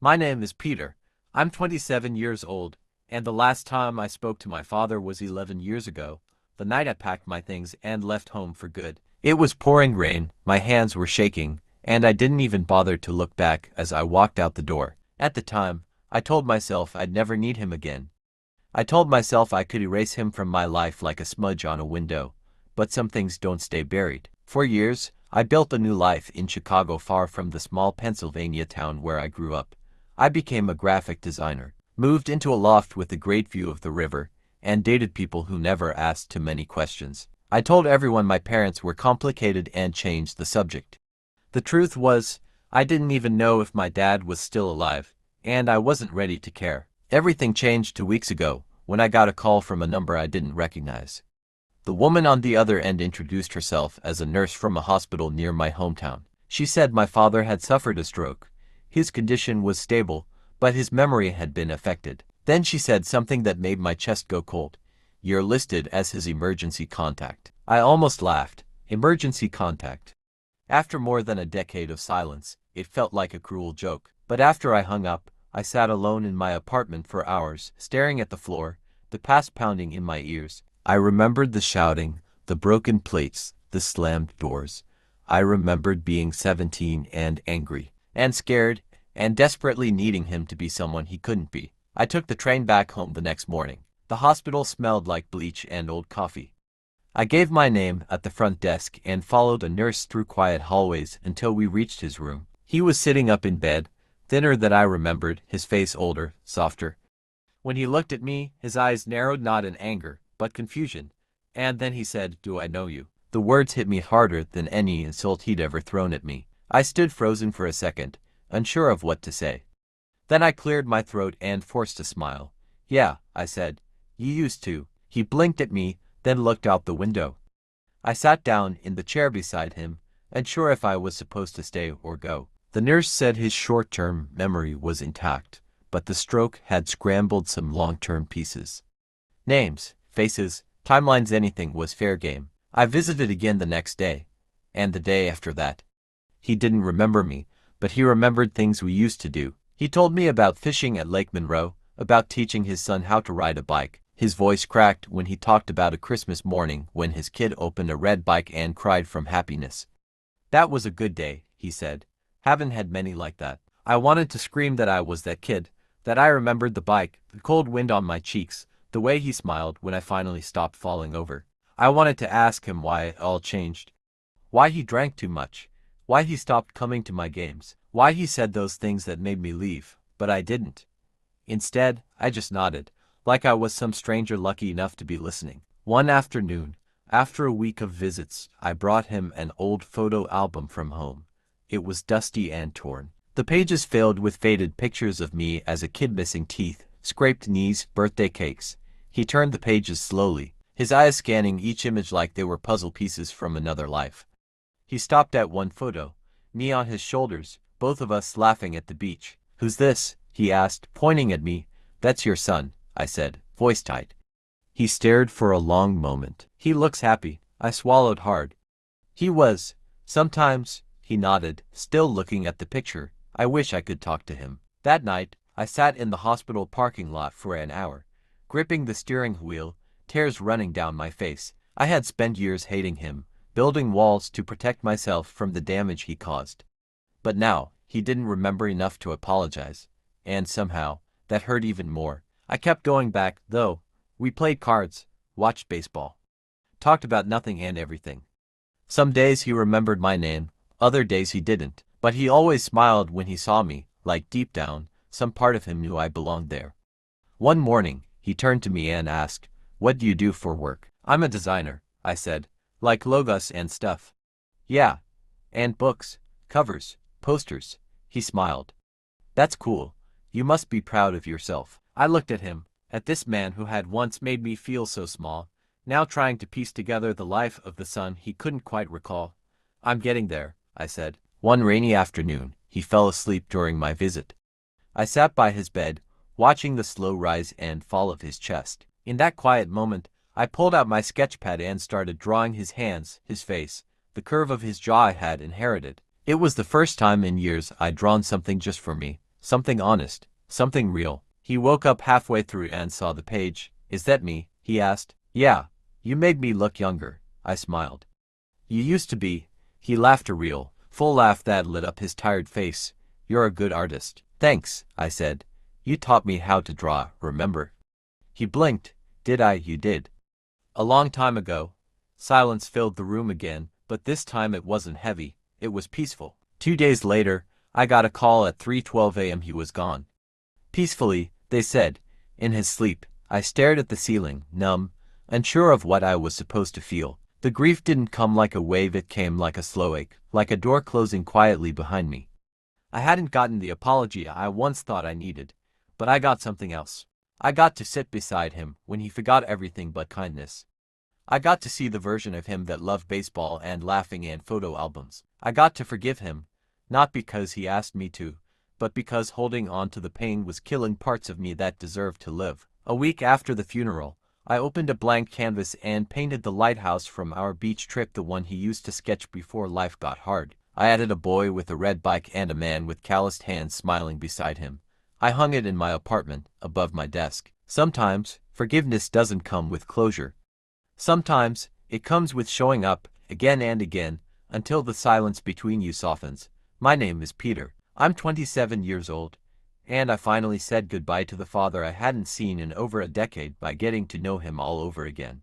My name is Peter. I'm 27 years old, and the last time I spoke to my father was 11 years ago, the night I packed my things and left home for good. It was pouring rain, my hands were shaking, and I didn't even bother to look back as I walked out the door. At the time, I told myself I'd never need him again. I told myself I could erase him from my life like a smudge on a window, but some things don't stay buried. For years, I built a new life in Chicago, far from the small Pennsylvania town where I grew up. I became a graphic designer, moved into a loft with a great view of the river, and dated people who never asked too many questions. I told everyone my parents were complicated and changed the subject. The truth was, I didn't even know if my dad was still alive, and I wasn't ready to care. Everything changed 2 weeks ago, when I got a call from a number I didn't recognize. The woman on the other end introduced herself as a nurse from a hospital near my hometown. She said my father had suffered a stroke. His condition was stable, but his memory had been affected. Then she said something that made my chest go cold. You're listed as his emergency contact. I almost laughed. Emergency contact. After more than a decade of silence, it felt like a cruel joke. But after I hung up, I sat alone in my apartment for hours, staring at the floor, the past pounding in my ears. I remembered the shouting, the broken plates, the slammed doors. I remembered being 17 and angry, and scared, and desperately needing him to be someone he couldn't be. I took the train back home the next morning. The hospital smelled like bleach and old coffee. I gave my name at the front desk and followed a nurse through quiet hallways until we reached his room. He was sitting up in bed, thinner than I remembered, his face older, softer. When he looked at me, his eyes narrowed not in anger, but confusion. And then he said, "Do I know you?" The words hit me harder than any insult he'd ever thrown at me. I stood frozen for a second, unsure of what to say. Then I cleared my throat and forced a smile. "Yeah," I said. "You used to." He blinked at me, then looked out the window. I sat down in the chair beside him, unsure if I was supposed to stay or go. The nurse said his short-term memory was intact, but the stroke had scrambled some long-term pieces. Names, faces, timelines, anything was fair game. I visited again the next day, and the day after that. He didn't remember me, but he remembered things we used to do. He told me about fishing at Lake Monroe, about teaching his son how to ride a bike. His voice cracked when he talked about a Christmas morning when his kid opened a red bike and cried from happiness. "That was a good day," he said. "Haven't had many like that." I wanted to scream that I was that kid, that I remembered the bike, the cold wind on my cheeks, the way he smiled when I finally stopped falling over. I wanted to ask him why it all changed. Why he drank too much. Why he stopped coming to my games. Why he said those things that made me leave, but I didn't. Instead, I just nodded, like I was some stranger lucky enough to be listening. One afternoon, after a week of visits, I brought him an old photo album from home. It was dusty and torn. The pages filled with faded pictures of me as a kid, missing teeth, scraped knees, birthday cakes. He turned the pages slowly, his eyes scanning each image like they were puzzle pieces from another life. He stopped at one photo, me on his shoulders, both of us laughing at the beach. "Who's this?" he asked, pointing at me. "That's your son," I said, voice tight. He stared for a long moment. "He looks happy." I swallowed hard. "He was. Sometimes," he nodded, still looking at the picture. I wish I could talk to him. That night, I sat in the hospital parking lot for an hour, gripping the steering wheel, tears running down my face. I had spent years hating him, building walls to protect myself from the damage he caused. But now, he didn't remember enough to apologize. And somehow, that hurt even more. I kept going back, though. We played cards, watched baseball, talked about nothing and everything. Some days he remembered my name, other days he didn't, but he always smiled when he saw me, like deep down, some part of him knew I belonged there. One morning, he turned to me and asked, "What do you do for work?" "I'm a designer," I said. "Like logos and stuff." "Yeah. And books, covers, posters." He smiled. "That's cool. You must be proud of yourself." I looked at him, at this man who had once made me feel so small, now trying to piece together the life of the son he couldn't quite recall. "I'm getting there," I said. One rainy afternoon, he fell asleep during my visit. I sat by his bed, watching the slow rise and fall of his chest. In that quiet moment, I pulled out my sketch pad and started drawing his hands, his face, the curve of his jaw I had inherited. It was the first time in years I'd drawn something just for me, something honest, something real. He woke up halfway through and saw the page. "Is that me?" he asked. "Yeah, you made me look younger," I smiled. "You used to be." He laughed, a real, full laugh that lit up his tired face. "You're a good artist." "Thanks," I said. "You taught me how to draw, remember?" He blinked. "Did I? You did." "A long time ago." Silence filled the room again, but this time it wasn't heavy, it was peaceful. 2 days later, I got a call at 3:12 a.m. He was gone. Peacefully, they said, in his sleep. I stared at the ceiling, numb, unsure of what I was supposed to feel. The grief didn't come like a wave, it came like a slow ache, like a door closing quietly behind me. I hadn't gotten the apology I once thought I needed, but I got something else. I got to sit beside him when he forgot everything but kindness. I got to see the version of him that loved baseball and laughing in photo albums. I got to forgive him, not because he asked me to, but because holding on to the pain was killing parts of me that deserved to live. A week after the funeral, I opened a blank canvas and painted the lighthouse from our beach trip, the one he used to sketch before life got hard. I added a boy with a red bike and a man with calloused hands smiling beside him. I hung it in my apartment, above my desk. Sometimes, forgiveness doesn't come with closure. Sometimes, it comes with showing up, again and again, until the silence between you softens. My name is Peter. I'm 27 years old, and I finally said goodbye to the father I hadn't seen in over a decade by getting to know him all over again.